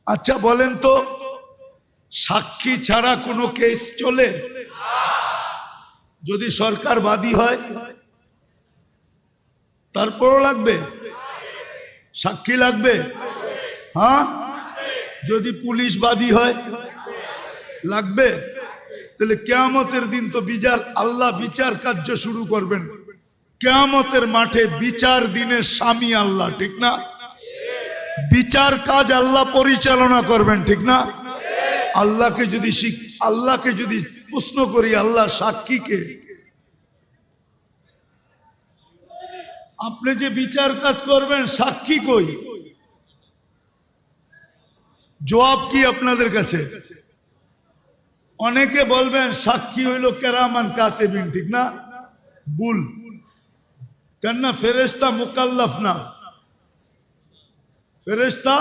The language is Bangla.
আচ্ছা বলেন তো, সাক্ষী ছাড়া কোনো কেস চলে? যদি সরকার বাদী হয় তারপরও লাগবে? সাক্ষী লাগবে? হ্যাঁ। যদি পুলিশ বাদী হয় লাগবে? তাহলে কিয়ামতের দিন তো আল্লাহ বিচার কার্য শুরু করবেন। কিয়ামতের মাঠে বিচার দিনের স্বামী আল্লাহ, ঠিক না? বিচার কাজ আল্লাহ পরিচালনা করবেন, ঠিক না? আল্লাহকে যদি প্রশ্ন করি, আল্লাহ সাক্ষীকে, আপনি যে বিচার কাজ করবেন সাক্ষী কই? জবাব কি আপনাদের কাছে? অনেকে বলবেন সাক্ষী হইল কেরামান কাতিবিন, ঠিক না? ভুল। কেননা ফেরেশতা মুকাল্লাফ না, ফেরেশতা